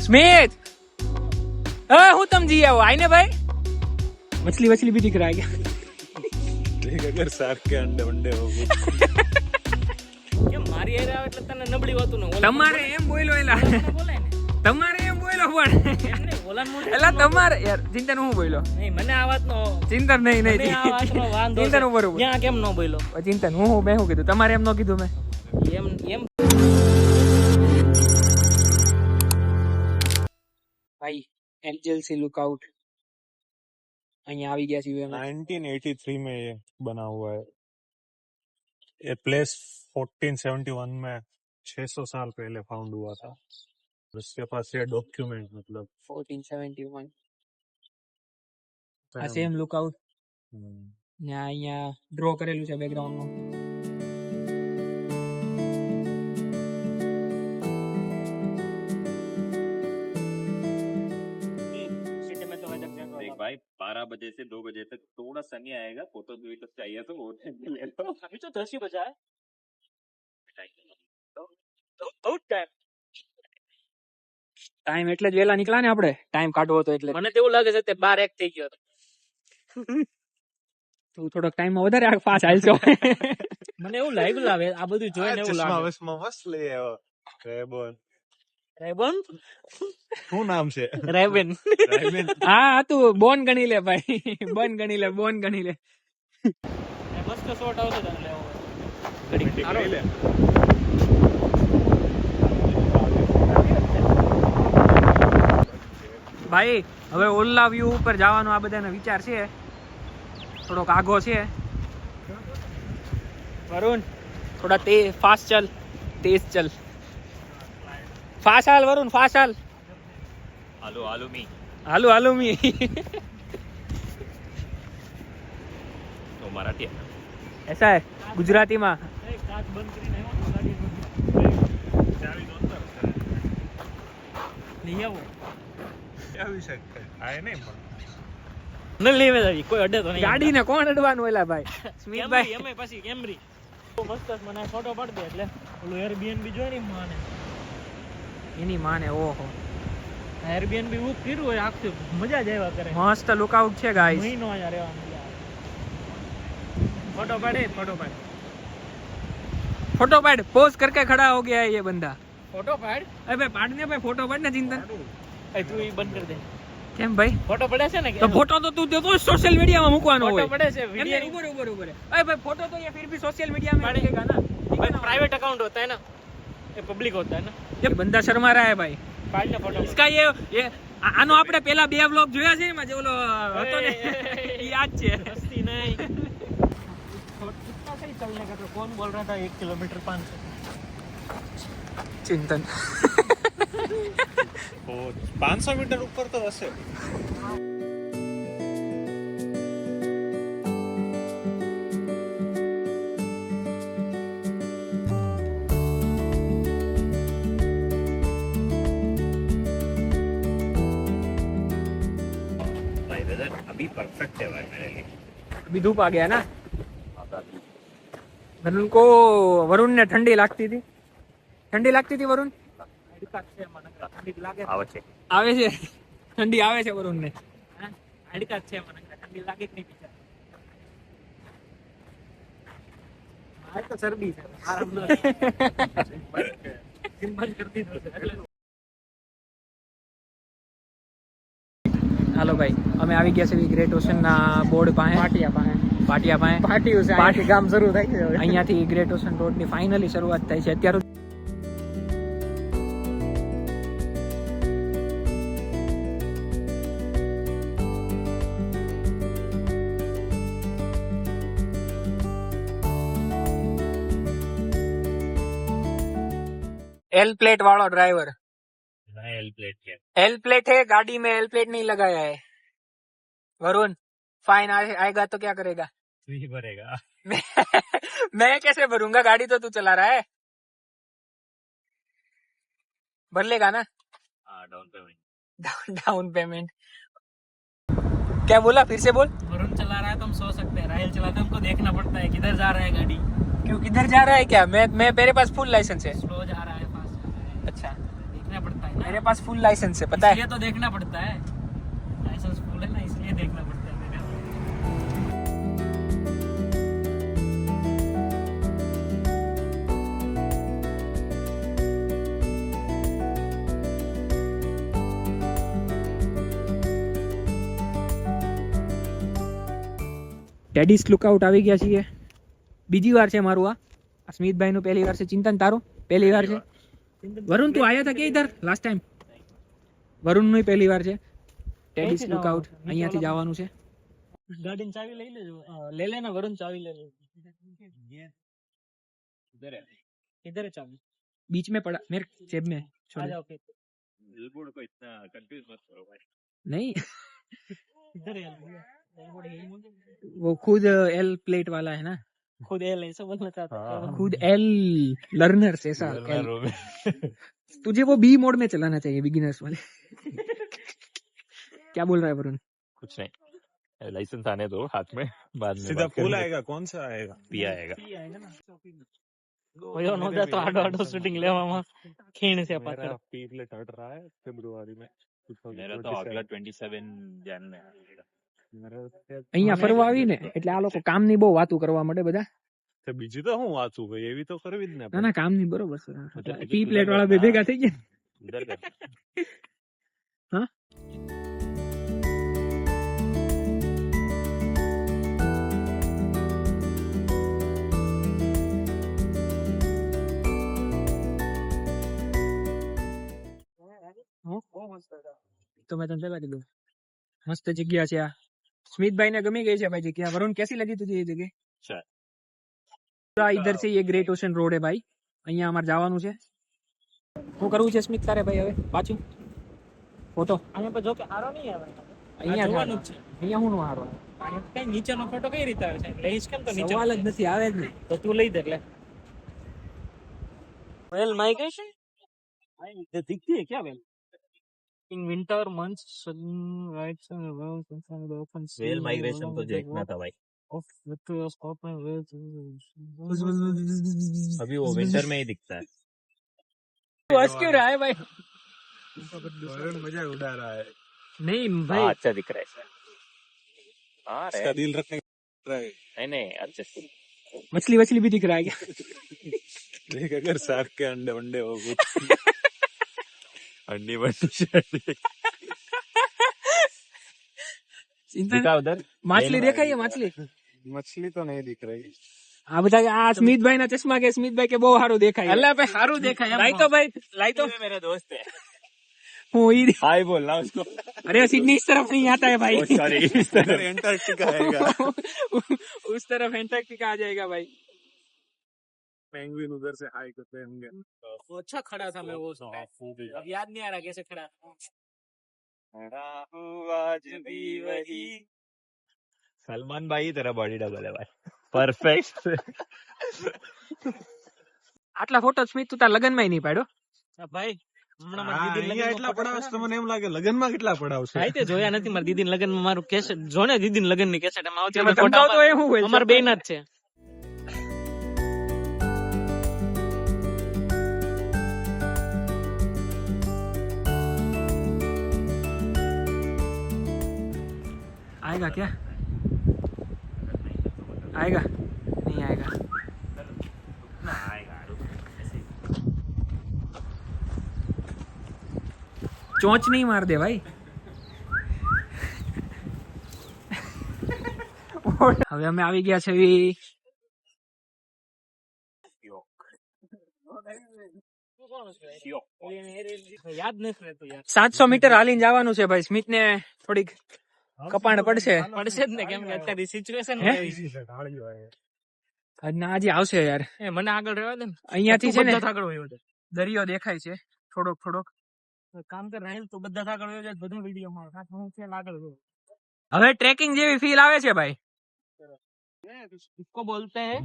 स्मित हूँ तुम जी आओ आईने भाई मछली वछली भी दिख रहा है क्या देख अगर शार्क के अंडे वंडे हो કેમ મારી હેરે આવે એટલે તને નબળી હોતું ને તમારે એમ બોલ્યો એલા બોલાય ને તમારે એમ બોલ્યો પણ એમને ઓલાન મોઢે એલા તમારે યાર ચિંતન હું બોલ્યો નહીં મને આ વાતનો ચિંતન નહીં મને આ વાતનો વાંધો ચિંતન હું બરોબર ત્યાં કેમ ન બોલ્યો ચિંતન હું મેં શું કીધું તમારે એમ ન કીધું મેં એમ એમ भाई एंजल से लुकआउट અહીંયા આવી ગયા છીએ અમે 1983 में ये बना हुआ है ये प्लेस 1471 में 600 साल पहले फाउंड हुआ था उसके पास ये डॉक्यूमेंट मतलब 1471 આ સેમ લુકઆઉટ ને અહીંયા ડ્રો કરેલું છે બેકગ્રાઉન્ડમાં भाई 12 बजे से 2 बजे तक थोड़ा सनी आएगा फोटो भी तो चाहिए तो वो ले लो अभी तो 10 ही बजा है ટાઈમ એટલે જ વેલા નીકળ્યા ને આપણે ટાઈમ કાઢવો હતો એટલે મને તો એવું લાગે છે તે 12 1 થઈ ગયો તું થોડોક ટાઈમ માં વધારે ફાસ્ટ હાલશો મને એવું લાગ્યું લાવે આ બધું જોઈને એવું લાગે ચશ્મા મસ્ત લઈ આવ્યો રેબન રેબન શું નામ છે રેબન રેબન હા તું બોન ગણી લે ભાઈ બોન ગણી લે બોન ગણી લે મસ્ત શોટ આવતો તને લેવો ઘડી લે ભાઈ હવે ઓલા વ્યૂ ઉપર જવાનો આ બધાનો વિચાર છે થોડોક આગો છે વરુણ થોડા ફાસ્ટ ચલ તેજ ચલ ફાસ્ટ હાલ वरुण फास्ट हाल आलू आलू मी हालू हालू मी तो मराठी है ऐसा है गुजराती में કાચ બંધ કરીને આવ્યો ગાડી લઈ આવો આવી શકતે આય નહીં પણ ન લેવે જાવી કોઈ અડે તો નહીં ગાડી ને કોણ અડવાનું એલા ભાઈ સ્મિતભાઈ એમે પછી કેમરી મસ્ત મને ફોટો પાડ દે એટલે ઓલું એરબીએનબી જોઈ ને માને એની માને ઓહો એરબીએનબી બુક કર્યું હોય આખું મજા જ આવ્યા કરે મસ્ત લુકઆઉટ છે ગાઈસ મહિનો અહીંયા રહેવા મજા આવે ફોટો પાડે फोटो पाड़ पोज करके खड़ा हो गया है ये बंदा ફોટો પાડ अरे भाई पाड़ने भाई फोटो पाड़ना चिंतन એ તું ઈ બંધ કરી દે કેમ ભાઈ ફોટો પડે છે ને तो फोटो तो तू देखो सोशल मीडिया में मुकवानो ફોટો હોય પડે છે ऊपर वीडियो ऊपर ऊपर अरे भाई फोटो तो ये फिर भी सोशल मीडिया में लगेगा ना भाई प्राइवेट अकाउंट होता है ना ये पब्लिक होता है ना ये बंदा शर्मा रहा है भाई પાડ ને ફોટો इसका ये આનો આપણે પેલા બે વ્લોગ જોયા છે એમાં જે ઓલો હતો ને ઈ યાદ છે हस्ती नहीं कितना सही चलने का तो कौन बोल रहा था 1 किलोमीटर 500 चिंतन 500 मीटर ऊपर तो हશે भाई वेदर अभी परफेक्ट है भाई मेरे लिए अभी धूप आ गया ना वरुण को वरुण ने ठंडी लगती थी वरुण આવે છે આવે છે ઠંડી આવે છે વરુણ ને અડકા છે મને ઠંડી લાગે કે નહીં બિચારા આ તો શરદી છે આરામ નો સિમ્પલ કરી દીધો છે એટલે હાલો ભાઈ અમે આવી ગયા છે ગ્રેટ ઓશન ના બોર્ડ પાસે પાટિયા પાસે પાર્ટીઓ છે પાર્ટી ગામ શરૂ થાય છે અહીંયાથી ગ્રેટ ઓશન રોડ ની ફાઇનલી શરૂઆત થાય છે અત્યારે एल प्लेट वाला ड्राइवर नया एल प्लेट है एल प्लेट है गाड़ी में एल प्लेट नहीं लगाया है वरुण फाइन आएगा तो क्या करेगा तू ही भरेगा मैं कैसे भरूंगा गाड़ी तो तू चला रहा है भर लेगा ना हाँ डाउन पेमेंट डाउन पेमेंट क्या बोला फिर से बोल वरुण चला रहा है तो हम सो सकते हैं राहुल चलाते हैं हमको देखना पड़ता है किधर जा रहा है गाड़ी क्यों किधर जा रहा है क्या मैं मेरे पास फुल लाइसेंस है स्लो जा रहा है फास्ट जा रहा है अच्छा देखना पड़ता है मेरे पास फुल लाइसेंस है, पता है। ये तो देखना पड़ता है, लाइसेंस फुल है ना, इसलिए देखना पड़ता है मेरे। ટેડિસ લુકઆઉટ આવી ગયા છીએ, બીજી વાર છે મારું આ સ્મિતભાઈ નું પહેલી વાર છે, ચિંતન તારું પહેલી વાર છે, વરુણ તું આયા था क्या इधर लास्ट टाइम? વરુણ નું પહેલી વાર છે ટેડિસ લુકઆઉટ, અહીંયાથી જવાનું છે। ગાડીની ચાવી લઈ લેજો, લે લેના વરુણ, ચાવી ले ले। इधर है इधर है चावी, बीच में पड़ा मेरे जेब में, आ छोड़ जाओ फिर। बिलबोर्ड को इतना कंफ्यूज मत करो भाई। नहीं इधर है मुझे, वो खुद एल प्लेट वाला है ना, खुद एल ऐसा बोलना चाहता है। खुद एल लर्नर्स ऐसा एल। तुझे वो बी मोड में चलाना चाहिए, बिगिनर्स वाले। क्या बोल रहा है वरुण? कुछ नहीं, लाइसेंस आने दो हाथ में, बाद में सीधा बात फुल करेंगे। आएगा, कौन सा आएगा? पी आएगा। ઓયો નો જાય તો આડો આડો શૂટિંગ લેવામાં ખીણ છે પાછળ। मेरा पीपलेट हट रहा है फरवरी में मेरा तो अगला 27 जन में आएगा। અહીંયા ફરવા આવી ને એટલે આ લોકો કામની બહુ વાતો કરવા માટે બધા। તો બીજું તો હું વાંચું ભાઈ, એવી તો કરવી જ ને ના ના, કામની બરોબર છે। પી પ્લેટ વાળા બે ભેગા થઈ ગયા। इधर कर। हाँ? तो मैं तने बता दूं, मस्त जगह છે આ। स्मितભાઈ ने गमी गई છે भाई जगह। वरुण कैसी लगी तुझे ये जगह? अच्छा तो इधर से ये ग्रेट ओशन रोड है भाई, અહીંયા અમાર જવાનું છે। હું કરવું છે સ્મિત તારે ભાઈ હવે પાછું ફોટો? અહીંયા પર જો કે હારો નહીં આવે, અહીંયા જોવાનું જ છે। અહીંયા હું નો હારો અહીંયા કઈ નીચેનો ફોટો કઈ રીતે આવે છે? લઈશ કેમ તો નીચે સવાલ જ નથી, આવે જ નહીં। તો તું લઈ દે એટલે। વેલ માઇગ્રેશન ये दिखती है क्या well? In winter months, sun rights and wells and the open sea. Well migration तो देखना था भाई, Of the scope and wells. अभी वो विंटर में ही दिखता है। बस क्यों रहा है भाई? वरुण मजा उड़ा रहा है। नहीं हाँ भाई, अच्छा दिख रहा है। हाँ इसका दिल रखने नहीं नहीं अच्छे से। मछली वछली भी दिख रहा है क्या? देख, अगर शार्क के अंडे वंडे हो कुछ अंडी बंडी दिखा उधर, माछली देखा है माछली? मछली तो नहीं दिख रही। આ બધા આ સ્મિતભાઈ ના ચશ્મા કે સ્મિતભાઈ કે બહુ સારું દેખાય। અલ્લા ભાઈ સારું દેખાય એમ। લાઈ તો मेरा दोस्त है, હું ઈ हाय बोलना उसको। अरे सिडनी इस तरफ नहीं आता है भाई। सॉरी इधर एंटार्क्टिका आएगा। उस तरफ एंटार्क्टिका आ जाएगा भाई। पेंगुइन उधर से हाई करते होंगे। वो अच्छा खड़ा था मैं वो अब याद नहीं आ रहा कैसे खड़ा था। आज भी वही सलमान भाई तेरा बॉडी डबल है भाई, परफेक्ट। આટલા ફોટો સ્મિત તું તાર લગન માં નહીં પાડ્યો? ભાઈ હમણાં મારી હા, દીદી અહીંયા એટલા પડાવશે તો મને એમ લાગે લગનમાં કેટલા પડાવશે। ભાઈ તે જોયા નથી મારી દીદી લગન માં મારું કેસેટ જો ને દીદી લગન ની કેસેટ એમાં આવતી એમાં ફોટા ધમકાવતો હોય શું હોય? અમાર બેન જ છે। आएगा क्या? आएगा नहीं आएगा? चोंच नहीं मार दे भाई। હવે અમે આવી ગયા છે યાદ નથી રહેતું યાર। 700 મીટર હાલીને જવાનું છે ભાઈ। સ્મિત ને થોડીક કપાણ પડશે પડશે જ ને કેમ કે અત્યારે સિચ્યુએશન હે? આજે આવશે યાર। એ મને આગળ રહેવા દે ને। અહીંયાથી છે ને બધા આગળ વયો જાય। દરિયો દેખાય છે થોડોક થોડોક। કામ કર રાહિલ તું બધા આગળ વયો જાય બધું વિડીયો માં હું છે આગળ વયો। હવે ટ્રેકિંગ જેવી ફીલ આવે છે ભાઈ। इसको बोलते हैं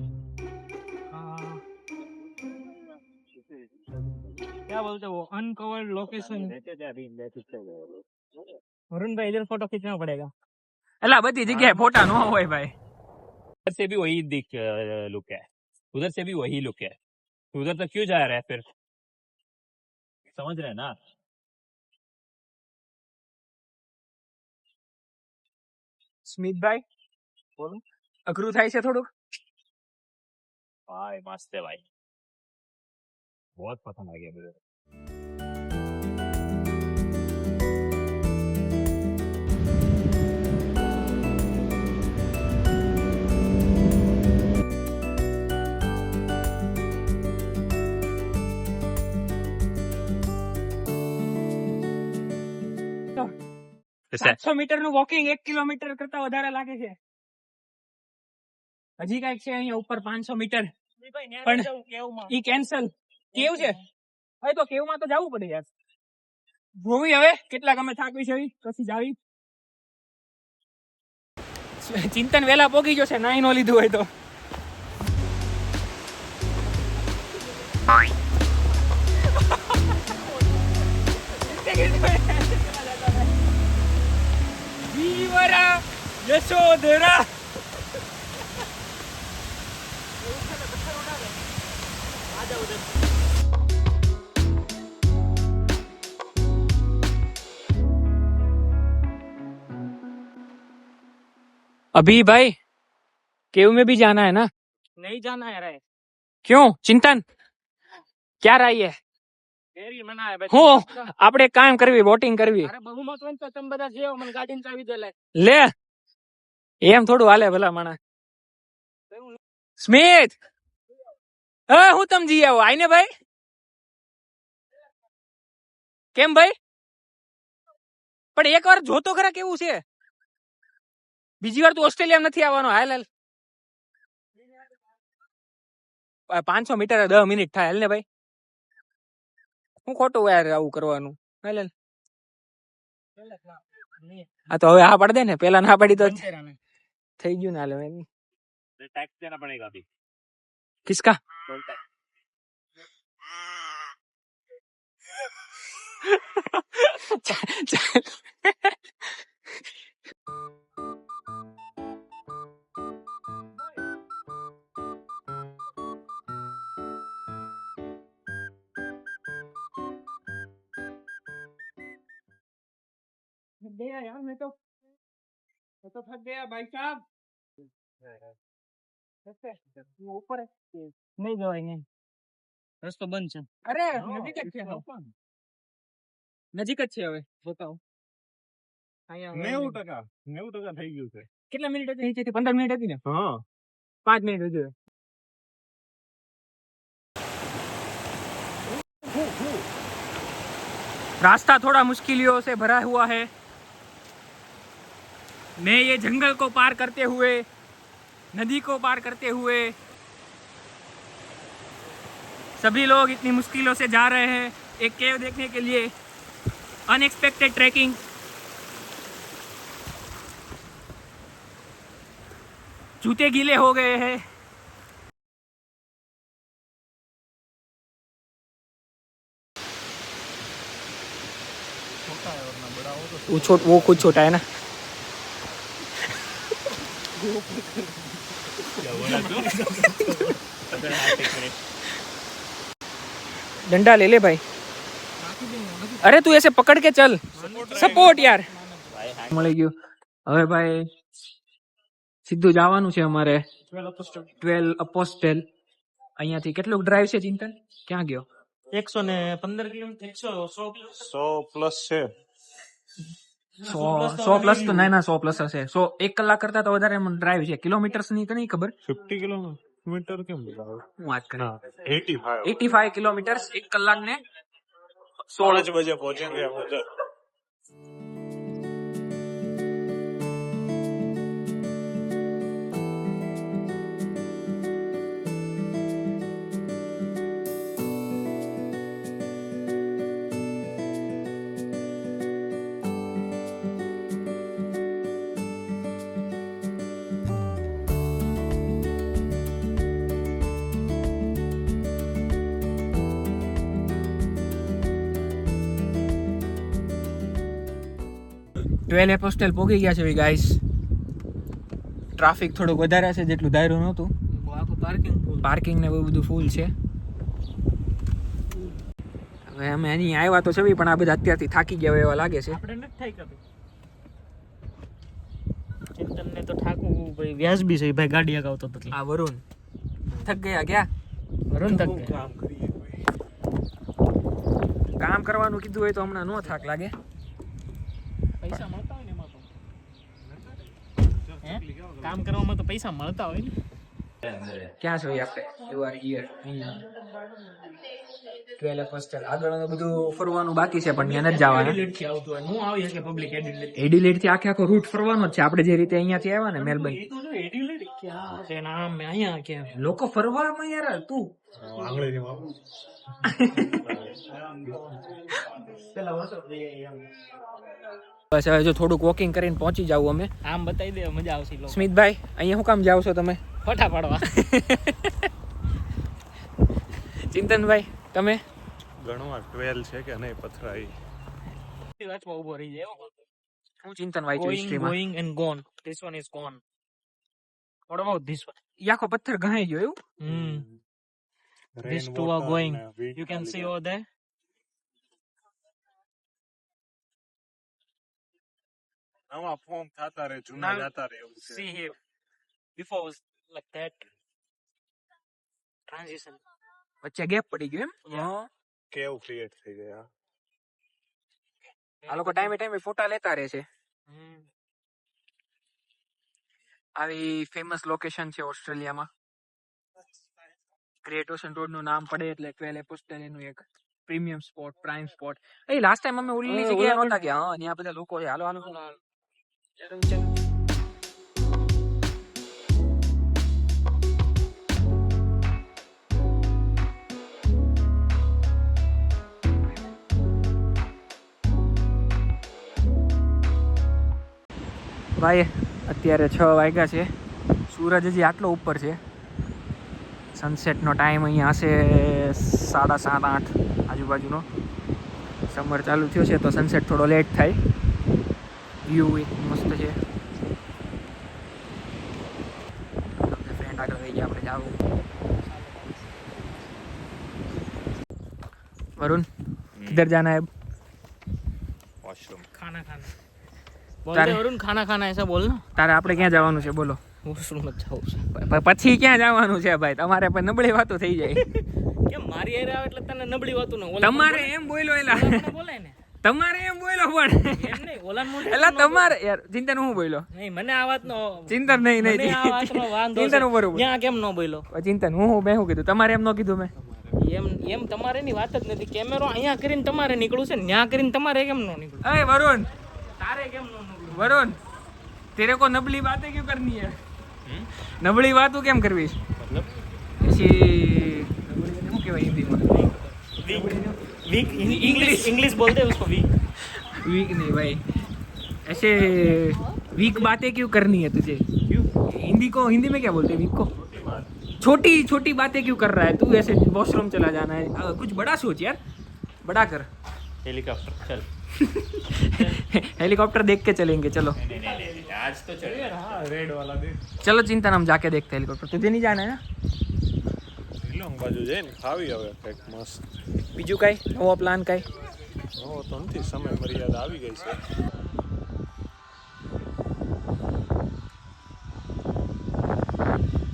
क्या बोलते हैं वो अनकवर्ड लोकेशन। वरुण भाई इधर फोटो खींचना पड़ेगा। એટલે બધી જગ્યાએ ફોટા ન હોય ભાઈ। उधर से भी वही दिख लुक है, उधर से भी वही लुक है, उधर तक क्यों जा रहा है फिर? समझ रहे हैं ना? સ્મિતભાઈ બોલો. અઘરું થાય છે થોડુંક. भाई मस्त है भाई बहुत पसंद आ गया मुझे ऐसा 700 મીટરનું વોકિંગ 1 કિલોમીટર કરતા વધારે લાગે છે. હજી કઈક છે અહીંયા ઉપર 500 મીટર પણ ઈ કેન્સલ. કેવું છે હવે તો કેવમાં તો જવું પડે યાર. જોવી હવે કેટલાક અમે થાકવી છે પછી જાવી. ચિંતન વેલા પોગી જશે નાઈ નો લીધું હોય તો. જીવરા યશોધરા अभी भाई केव में भी जाना है ना? नहीं जाना है रे. क्यों चिंतन क्या राय है? ફેરી મના હે હું આપણે કામ કરવી બોટિંગ કરવી અરે બહુ મત હોય તો તમે બધા જેવો મને ગાડીને ચાવી દે લે. લે એમ થોડું હાલે ભલા માણા. સ્મિત હા હું તમ જી આવો આઈને ભાઈ. કેમ ભાઈ પણ એક વાર જોતો ખરા કેવું છે. બીજી વાર તું ઓસ્ટ્રેલિયા નથી આવવાનો. હાલ હાલ 500 મીટર 10 મિનિટ થાય. હાલ ને ભાઈ હું ખોટું યાર આવું કરવાનું. હાલ હાલ આ તો હવે હા પાડ દે ને. પેલા ના પાડી તો થઈ ગયું ને. હાલ હવે टैक्स देना पड़ेगा अभी किसका? गया यार मैं तो थक गया भाई साहब. ऊपर है नहीं जवाएंगे रस्तो बंद છે. અરે નજીક જ છે. નજીક જ છે હવે. બતાવો અહીંયા 90% થઈ ગયું છે. કેટલા મિનિટ હતી નીચેથી? 15 મિનિટ હતી ને? હા 5 મિનિટ હજુ. रास्ता थोड़ा मुश्किलों से भरा हुआ है. मैं ये जंगल को पार करते हुए नदी को पार करते हुए सभी लोग इतनी मुश्किलों से जा रहे हैं एक केव देखने के लिए. Unexpected trekking. जूते गीले हो गए हैं. वो खुद छोटा है ना. डंडा ले ले भाई. अरे तू ऐसे पकड़ के चल. सपोर्ट यार. મળી ગયું. હવે ભાઈ સીધું જવાનું છે અમારે 12 અપોસ્ટેલ. અહીંયાથી કેટલું ડ્રાઈવ છે ચિંતન? ક્યાં ગયો? 115 કિલોમીટર 100 પ્લસ છે. 100 પ્લસ તો ના 100 પ્લસ હશે. 1 કલાક કરતા તો વધારે ડ્રાઈવ છે. કિલોમીટર્સ ની તો નહીં ખબર. 50 કિલોમીટર કેમ બતાવે? હું વાત કરી. 85 85 કિલોમીટર 1 કલાક ને 16 બજે પહોંચेंगे हम उधर. ટ્વેલ્વ એપોસ્ટેલ પોગી ગયા છે ગાઈસ. ટ્રાફિક થોડુંક વધારે છે જેટલું ધાર્યું નહોતું. આખું પાર્કિંગ પાર્કિંગ ને બધું ફૂલ છે. હવે અમે અહીં આવ્યા તો છે પણ આ બધા અત્યારથી થાકી ગયા હોય એવા લાગે છે. આપણે નથી થઈ કદી ચિંતન ને તો ઠાકું ભાઈ વ્યાજબી છે ભાઈ ગાડી હગાવતો હતો એટલે. આ વરુણ થક ગયા ક્યાં વરુણ તક ગયા. કામ કરીએ કામ કરવાનું કીધું હોય તો હમણાં નો થાક લાગે. પૈસા મળતા હોય ને એમાં તો. હે? કામ કરવામાં તો પૈસા મળતા હોય ને. ક્યાં છો આપણે યુ આર હિયર 12 હોસ્ટેલ આગળ બધું ફરવાનું બાકી છે પણ ત્યાં નથી જવાના. એડિલેટ થી આવતું હોય હું આવી શકે પબ્લિક એડિલેટ. એડિલેટ થી આખો રૂટ ફરવાનો જ છે આપણે જે રીતે અહીંયાથી આવ્યા ને મેલબર્ન. એ તો જો એડિલેટ ક્યાં છે નામ મેં અહીંયા કે લોકો ફરવામાં યાર તું આંગળીની વાપરું. પેલા વર્ષો બસ હવે જો થોડુંક વોકિંગ કરીને પહોંચી જાવ અમે. આમ બતાવી દે મજા આવશે લોકો. સ્મિતભાઈ અહીંયા શું કામ જાવ છો તમે? ફોટા પાડવા. ચિંતનભાઈ તમે ગણવા 12 છે કે નહીં પથરાઈ. વાંચવા ઊભો રહી જાય. હું ચિંતન વાંચ્યું Going, હિસ્ટ્રીમાં. going and gone. This one is gone. What about this one? ઈ આખો પથ્થર ઘહાઈ ગયો એવું? These two are going. You can see over there. નવા ફોર્મ થતા રહે જૂના Now, જતા રહે એવું છે. See here. Before was like that. Transition. વચ્ચે ગેપ પડી ગયો એમ? Yeah. કેવું ક્રિએટ થઈ ગયા. આ લોકો ટાઈમે ટાઈમે ફોટા લેતા રહે છે. આવી ફેમસ લોકેશન છે ઓસ્ટ્રેલિયામાં. ગ્રેટ ઓશન રોડ નું નામ પડે એટલે ક્વેલ એપોસ્ટેલ એનું એક પ્રીમિયમ સ્પોટ, પ્રાઇમ સ્પોટ. એ લાસ્ટ ટાઈમ અમે ઓલી જગ્યાએ નહોતા ગયા. હા, ત્યાં બધા લોકો છે. હાલો હાલો. ચલો, ચલો. ભાઈ અત્યારે 6 વાગ્યા છે. સૂરજ હજી આટલો ઉપર છે. સનસેટનો ટાઈમ અહીંયા હશે 7:30 8 આજુબાજુનો. સમર ચાલુ થયો છે તો સનસેટ થોડો લેટ થાય. વ્યૂ એક મસ્ત છે. ફ્રેન્ડ આગળ વહી ગયા, આપણે જાવું. वरुण किधर जाना है अब? वॉशरूम. खाना खाना. बोल तारे- दे वरुण खाना खाना ऐसा बोल ना. તારે આપણે ક્યાં જવાનું છે બોલો? वॉशरूम में जाओ. પછી ક્યાં જવાનું છે ભાઈ? તમારે પણ નબળી વાતો થઈ જાય. કેમ મારી એરે આવે એટલે તને નબળી વાતું ને ઓલા તમારે એમ બોલો એલા, બોલાય ને તમારે એમ બોલો પણ એમ નહીં ઓલા મોઢે એલા તમારે યાર ચિંતન હું બોલો? નહીં મને આ વાતનો ચિંતન નહીં મને આ નહીં વાતનો વાંધો ચિંતન છે. બરોબર. ત્યાં કેમ ન બોલ્યો? ચિંતન હું મેં શું કીધું? તમારે એમ ન કીધું મેં? એમ એમ તમારે ની વાત જ નથી. કેમેરો અહીંયા કરીને તમારે નીકળવું છે, ન્યા કરીને તમારે કેમ ન નીકળવું? अरे वरुण, તારે કેમ ન નીકળવું? वरुण तेरे को नबली बातें क्यों करनी है? नबली बातों કેમ કરવી છે? मतलब ऐसी શું કહેવાય હિન્દીમાં? वीक इंग्लिश इंग्लिश बोलते हैं उसको वीक. वीक नहीं भाई, ऐसे वीक बातें क्यों करनी है तुझे? हिंदी में क्या बोलते हैं वीक को? छोटी छोटी बातें क्यों कर रहा है तू? ऐसे वॉशरूम चला जाना है, कुछ बड़ा सोच यार, बड़ा कर. हेलीकॉप्टर चल. हेलीकॉप्टर देख के चलेंगे चलो. आज तो चल हाँ रेड वाला दे. चलो चिंतन हम जाके देखते हैं हेलीकॉप्टर. तुझे नहीं जाना है ना? શ્રીલંકા બાજુ જઈને ખાવી હવે કંઈક મસ્ત. બીજું કાંઈ નવો પ્લાન કાંઈ? નવો તો નથી, સમય મર્યાદા આવી ગઈ છે.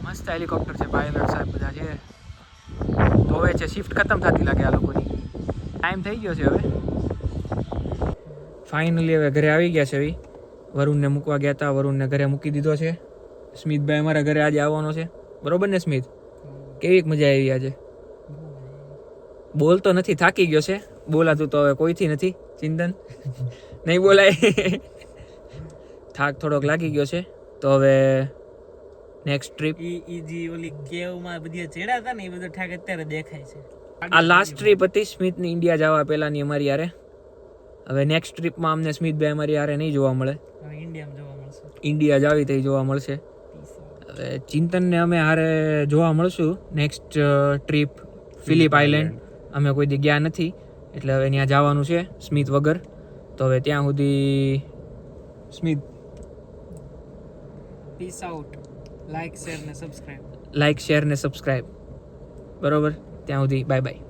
મસ્ત હેલિકોપ્ટર છે, પાયલટ સાહેબ બધા છે. તો હવે છે શિફ્ટ ખતમ થતી લાગે આ લોકોની. ટાઈમ થઈ ગયો છે હવે. ફાઇનલી હવે ઘરે આવી ગયા છે. હવે વરુણને મૂકવા ગયા હતા, વરુણને ઘરે મૂકી દીધો છે. સ્મિતભાઈ અમારા ઘરે આજે આવવાનો છે, બરોબર ને સ્મિત? કેવી મજા આવી આજે? બોલતો નથી, થાકી ગયો છે. બોલાતું તો હવે કોઈથી નથી. ચિંતન નહીં બોલાય. થાક થોડોક લાગી ગયો છે. તો હવે નેક્સ્ટ ટ્રીપ. ઈ જે ઓલી કેવમાં બધી ચેડા હતા ને એ બધો ઠાક અત્યારે દેખાય છે. આ લાસ્ટ ટ્રીપ હતી સ્મિતની ઇન્ડિયા જવા પહેલાની અમારી યારે. હવે નેક્સ્ટ ટ્રીપમાં અમને સ્મિતભાઈ અમારી યારે નહીં જોવા મળે. હવે ઇન્ડિયામાં જોવા મળશે. ઇન્ડિયા જાવી તે જોવા મળશે. હવે ચિંતનને અમે હારે જોવા મળશું નેક્સ્ટ ટ્રીપ ફિલિપ આઇલેન્ડ. અમે કોઈ દી ગયા નથી એટલે હવે ત્યાં જવાનું છે સ્મિત વગર. તો હવે ત્યાં સુધી સ્મિત પીસ આઉટ. લાઈક શેર ને સબસ્ક્રાઇબ. લાઈક શેર ને સબસ્ક્રાઈબ, બરોબર? ત્યાં સુધી બાય બાય.